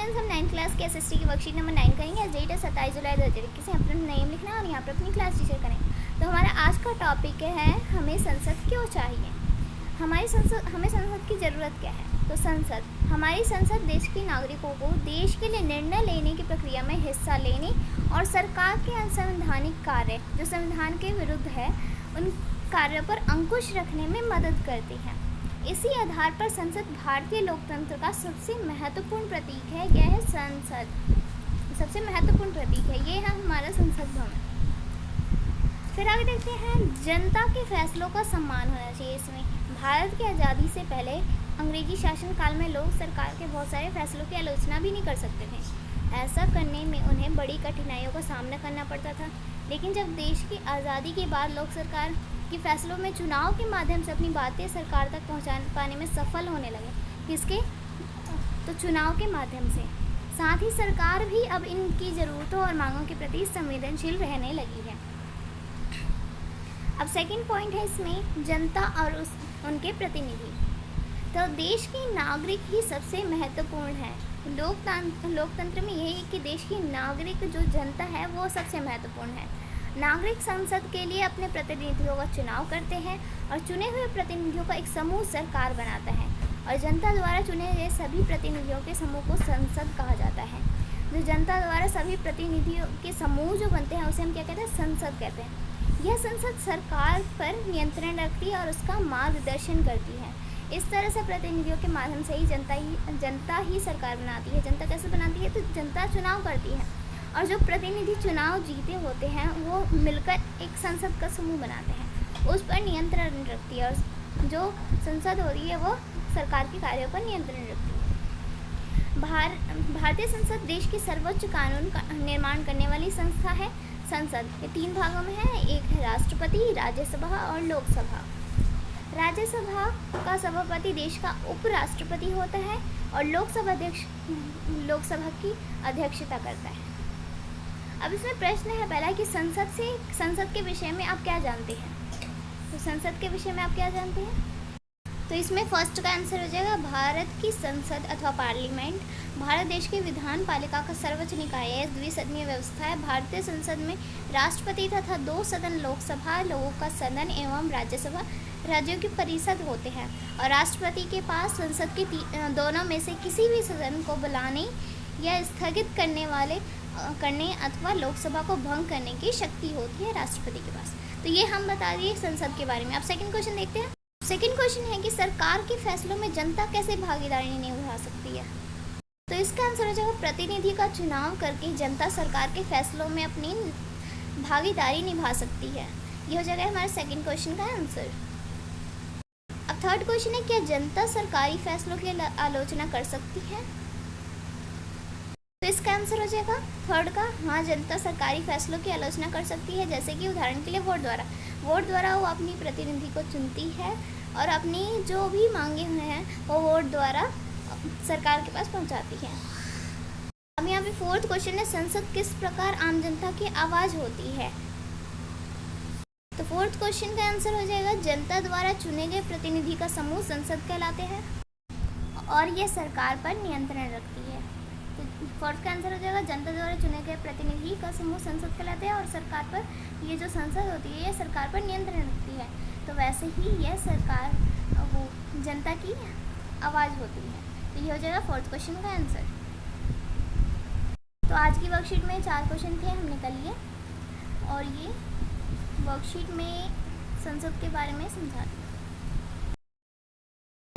Students, हम 9th class के SST की वर्कशीट नंबर 9 करेंगे। आज डेट है 27 जुलाई 2021 से अपना नेम लिखना है और यहाँ पर अपनी क्लास टीचर करें। तो हमारा आज का टॉपिक है हमें संसद क्यों चाहिए, हमें संसद की ज़रूरत क्या है। तो हमारी संसद देश के नागरिकों को देश के लिए निर्णय लेने की प्रक्रिया में हिस्सा लेने और सरकार के असंवैधानिक कार्य जो संविधान के विरुद्ध है उन कार्यों पर अंकुश रखने में मदद करती है। इसी आधार पर संसद भारतीय लोकतंत्र का सबसे महत्वपूर्ण प्रतीक है। यह है संसद, सबसे महत्वपूर्ण प्रतीक है, ये है हमारा संसद भवन। फिर आगे देखते हैं, जनता के फैसलों का सम्मान होना चाहिए। इसमें भारत की आज़ादी से पहले अंग्रेजी शासन काल में लोग सरकार के बहुत सारे फैसलों की आलोचना भी नहीं कर सकते थे। ऐसा करने में उन्हें बड़ी कठिनाइयों का सामना करना पड़ता था। लेकिन जब देश की आज़ादी के बाद लोग सरकार के फैसलों में चुनाव के माध्यम से अपनी बातें सरकार तक पहुंचा पाने में सफल होने लगे। किसके? तो चुनाव के माध्यम से। साथ ही सरकार भी अब इनकी ज़रूरतों और मांगों के प्रति संवेदनशील रहने लगी है। अब सेकंड पॉइंट है इसमें, जनता और उनके प्रतिनिधि। तो देश के नागरिक ही सबसे महत्वपूर्ण है। लोकतंत्र में यही है कि देश की नागरिक जो जनता है वो सबसे महत्वपूर्ण है। नागरिक संसद के लिए अपने प्रतिनिधियों का चुनाव करते हैं और चुने हुए प्रतिनिधियों का एक समूह सरकार बनाता है और जनता द्वारा चुने गए सभी प्रतिनिधियों के समूह को संसद कहा जाता है। जो जनता द्वारा सभी प्रतिनिधियों के समूह जो बनते हैं उसे हम क्या कहते हैं? संसद कहते हैं। यह संसद सरकार पर नियंत्रण रखती है और उसका मार्गदर्शन करती है। इस तरह से प्रतिनिधियों के माध्यम से ही जनता ही सरकार बनाती है। जनता कैसे बनाती है? तो जनता चुनाव करती है और जो प्रतिनिधि चुनाव जीते होते हैं वो मिलकर एक संसद का समूह बनाते हैं, उस पर नियंत्रण रखती है और जो संसद होती है वो सरकार के कार्यों पर नियंत्रण रखती है। भारतीय संसद देश के सर्वोच्च कानून का निर्माण करने वाली संस्था है। संसद ये 3 भागों में है, एक है राष्ट्रपति, राज्यसभा और लोकसभा। राज्यसभा का सभापति देश का उपराष्ट्रपति होता है और लोकसभा की अध्यक्षता करता है। अब इसमें प्रश्न है पहला कि संसद के विषय में आप क्या जानते हैं? तो संसद के विषय में आप क्या जानते हैं? तो इसमें फर्स्ट का आंसर हो जाएगा, भारत की संसद अथवा पार्लियामेंट भारत देश के विधान पालिका का सर्वोच्च निकाय है। द्विसदनीय व्यवस्था है। भारतीय संसद में राष्ट्रपति तथा 2 सदन लोकसभा, लोगों का सदन एवं राज्यसभा राज्यों की परिषद होते हैं और राष्ट्रपति के पास संसद के दोनों में से किसी भी सदन को बुलाने या स्थगित करने अथवा लोकसभा को भंग करने की शक्ति होती है राष्ट्रपति के पास। तो ये हम बता दिए संसद के बारे में। अब सेकंड क्वेश्चन देखते हैं। सेकंड क्वेश्चन है कि सरकार के फैसलों में जनता कैसे भागीदारी निभा सकती है? तो इसका आंसर हो जाएगा, प्रतिनिधि का चुनाव करके जनता सरकार के फैसलों में अपनी भागीदारी निभा सकती है। ये हो जाएगा हमारे सेकंड क्वेश्चन का आंसर। अब थर्ड क्वेश्चन है, क्या जनता सरकारी फैसलों की आलोचना कर सकती है? तो इसका आंसर हो जाएगा थर्ड का, हाँ, जनता सरकारी फैसलों की आलोचना कर सकती है। जैसे कि उदाहरण के लिए वोट द्वारा वो अपनी प्रतिनिधि को चुनती है और अपनी जो भी मांगे हुए हैं वो वोट द्वारा सरकार के पास पहुंचाती है। अब यहाँ पे फोर्थ क्वेश्चन है, संसद किस प्रकार आम जनता की आवाज़ होती है? तो फोर्थ क्वेश्चन का आंसर हो जाएगा, जनता द्वारा चुने गए प्रतिनिधि का समूह संसद कहलाते हैं और ये सरकार पर नियंत्रण रखती है। तो फोर्थ का आंसर हो जाएगा, जनता द्वारा चुने गए प्रतिनिधि का समूह संसद कहलाते हैं और सरकार पर ये जो संसद होती है ये सरकार पर नियंत्रण रखती है। तो वैसे ही यह सरकार वो जनता की आवाज़ होती है। तो ये हो जाएगा फोर्थ क्वेश्चन का आंसर। तो आज की वर्कशीट में 4 क्वेश्चन थे, हमने कर लिए और ये वर्कशीट में संसद के बारे में समझा दिया।